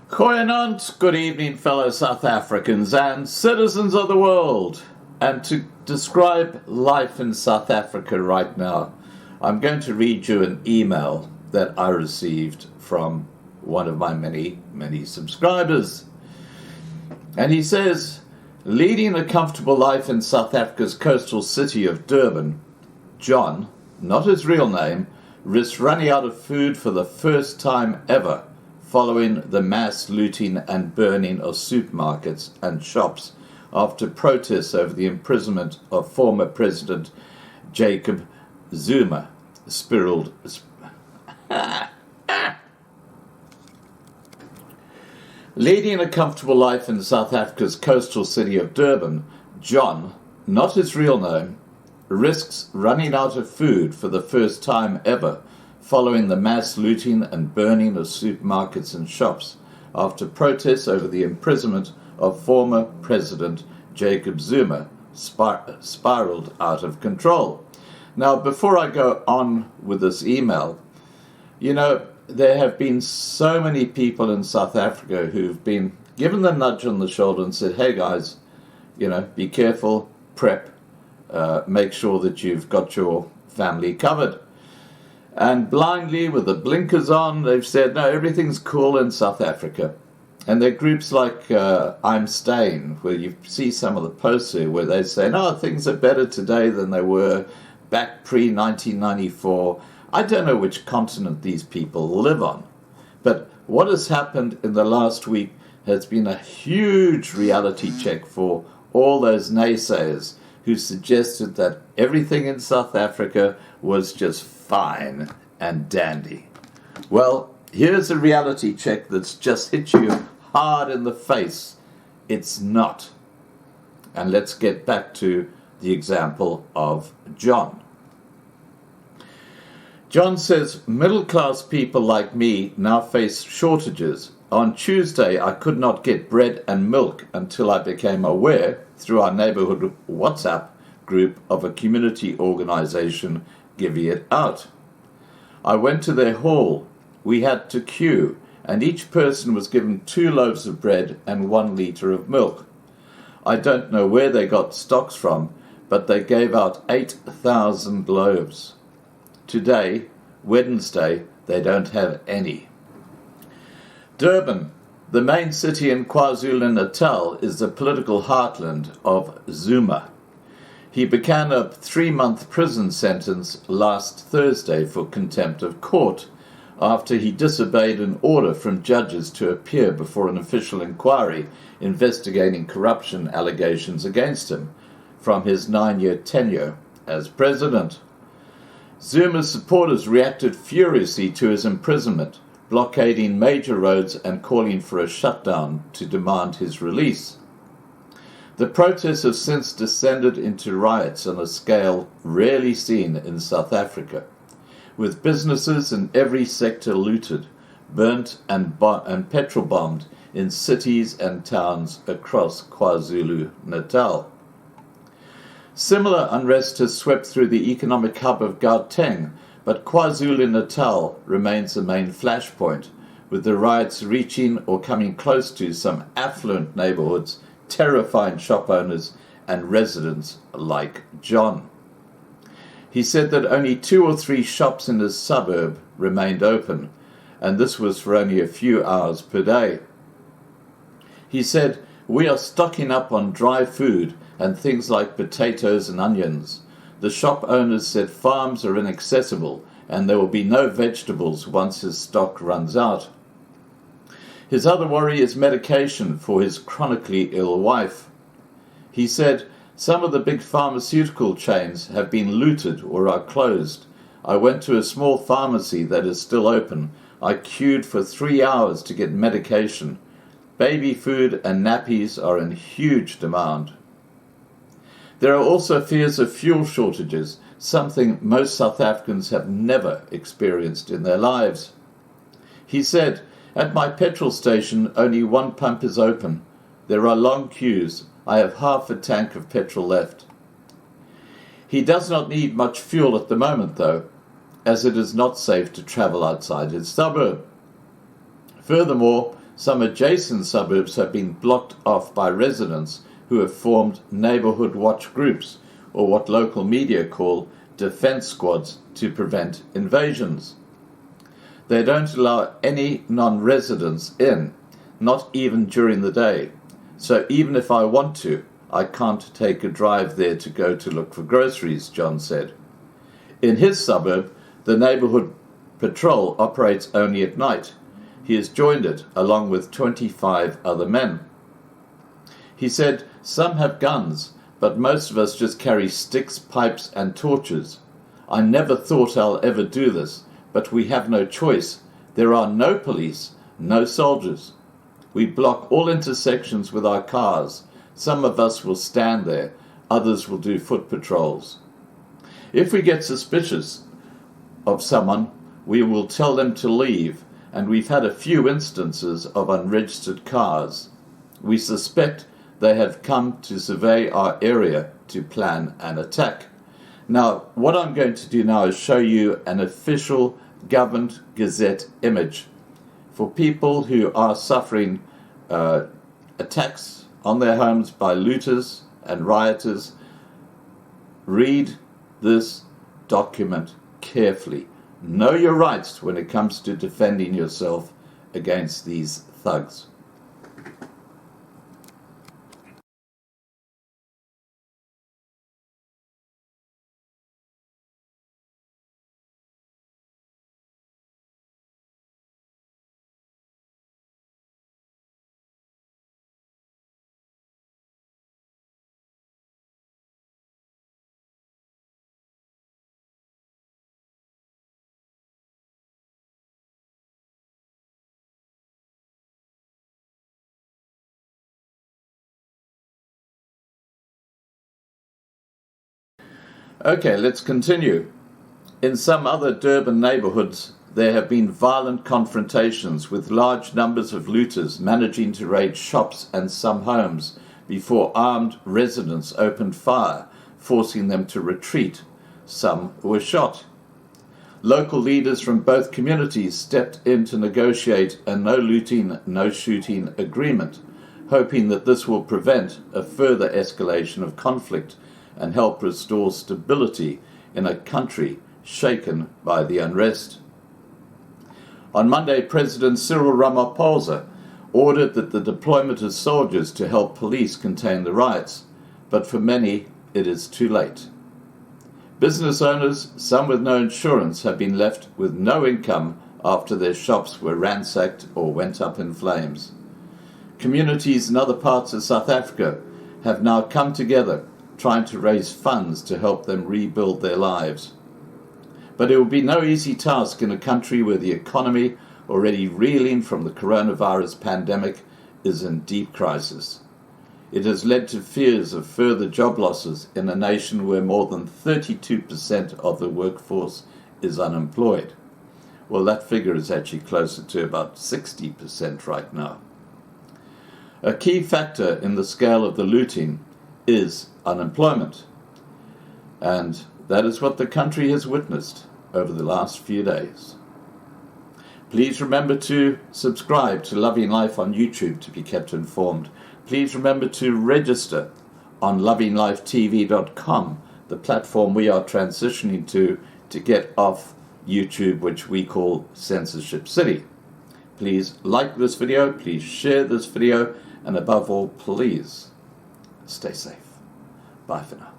Koyanant, good evening, fellow South Africans and citizens of the world. And to describe life in South Africa right now, I'm going to read you an email that I received from one of my many, many subscribers. And he says, leading a comfortable life in South Africa's coastal city of Durban, John, not his real name, risks running out of food for the first time ever following the mass looting and burning of supermarkets and shops after protests over the imprisonment of former President Jacob Zuma spiraled. Leading a comfortable life in South Africa's coastal city of Durban, John, not his real name, risks running out of food for the first time ever following the mass looting and burning of supermarkets and shops after protests over the imprisonment of former President Jacob Zuma spiraled out of control. Now, before I go on with this email, there have been so many people in South Africa who've been given the nudge on the shoulder and said, hey guys, be careful, prep, make sure that you've got your family covered. And blindly, with the blinkers on, they've said, no, everything's cool in South Africa. And there are groups like I'm Staying, where you see some of the posts here where they say, no, things are better today than they were back pre-1994. I don't know which continent these people live on. But what has happened in the last week has been a huge reality check for all those naysayers who suggested that everything in South Africa was just fine and dandy. Well, here's a reality check that's just hit you hard in the face. It's not. And let's get back to the example of John. John says, middle-class people like me now face shortages. On Tuesday, I could not get bread and milk until I became aware, through our neighborhood WhatsApp group, of a community organization giving it out. I went to their hall. We had to queue, and each person was given 2 loaves of bread and 1 liter of milk. I don't know where they got stocks from, but they gave out 8,000 loaves. Today, Wednesday, they don't have any. Durban, the main city in Kwazulu Natal, is the political heartland of Zuma. He began a 3-month prison sentence last Thursday for contempt of court after he disobeyed an order from judges to appear before an official inquiry investigating corruption allegations against him from his 9-year tenure as president. Zuma's supporters reacted furiously to his imprisonment, blockading major roads and calling for a shutdown to demand his release. The protests have since descended into riots on a scale rarely seen in South Africa, with businesses in every sector looted, burnt and petrol bombed in cities and towns across Kwazulu Natal. Similar unrest has swept through the economic hub of Gauteng, but Kwazulu Natal remains the main flashpoint, with the riots reaching or coming close to some affluent neighborhoods, terrifying shop owners and residents like John. He said that only 2 or 3 shops in his suburb remained open, and this was for only a few hours per day. He said, we are stocking up on dry food and things like potatoes and onions. The shop owners said farms are inaccessible and there will be no vegetables once his stock runs out. His other worry is medication for his chronically ill wife. He said, some of the big pharmaceutical chains have been looted or are closed. I went to a small pharmacy that is still open. I queued for 3 hours to get medication. Baby food and nappies are in huge demand. There are also fears of fuel shortages, something most South Africans have never experienced in their lives. He said, at my petrol station, only 1 pump is open. There are long queues. I have half a tank of petrol left. He does not need much fuel at the moment, though, as it is not safe to travel outside his suburb. Furthermore, Some adjacent suburbs have been blocked off by residents who have formed neighbourhood watch groups, or what local media call defence squads, to prevent invasions. They don't allow any non-residents in, not even during the day. So even if I want to, I can't take a drive there to go to look for groceries, John said. In his suburb, the neighbourhood patrol operates only at night. He has joined it along with 25 other men. He said, "Some have guns, but most of us just carry sticks, pipes and torches. I never thought I'll ever do this, but we have no choice. There are no police, no soldiers. We block all intersections with our cars. Some of us will stand there, others will do foot patrols. If we get suspicious of someone, we will tell them to leave, and we've had a few instances of unregistered cars. We suspect they have come to survey our area to plan an attack." Now, what I'm going to do now is show you an official government gazette image. For people who are suffering attacks on their homes by looters and rioters, read this document carefully. Know your rights when it comes to defending yourself against these thugs. Okay, let's continue. In some other Durban neighbourhoods, there have been violent confrontations with large numbers of looters managing to raid shops and some homes before armed residents opened fire, forcing them to retreat. Some were shot. Local leaders from both communities stepped in to negotiate a no looting, no shooting agreement, hoping that this will prevent a further escalation of conflict and help restore stability in a country shaken by the unrest. On Monday, President Cyril Ramaphosa ordered that the deployment of soldiers to help police contain the riots, but for many it is too late. Business owners, some with no insurance, have been left with no income after their shops were ransacked or went up in flames. Communities in other parts of South Africa have now come together, trying to raise funds to help them rebuild their lives. But it will be no easy task in a country where the economy, already reeling from the coronavirus pandemic, is in deep crisis. It has led to fears of further job losses in a nation where more than 32% of the workforce is unemployed. Well, that figure is actually closer to about 60% right now. A key factor in the scale of the looting is unemployment, and that is what the country has witnessed over the last few days. Please remember to subscribe to Loving Life on YouTube to be kept informed. Please remember to register on lovinglifetv.com, the platform we are transitioning to get off YouTube, which we call Censorship City. Please like this video, please share this video, and above all, please stay safe. Bye for now.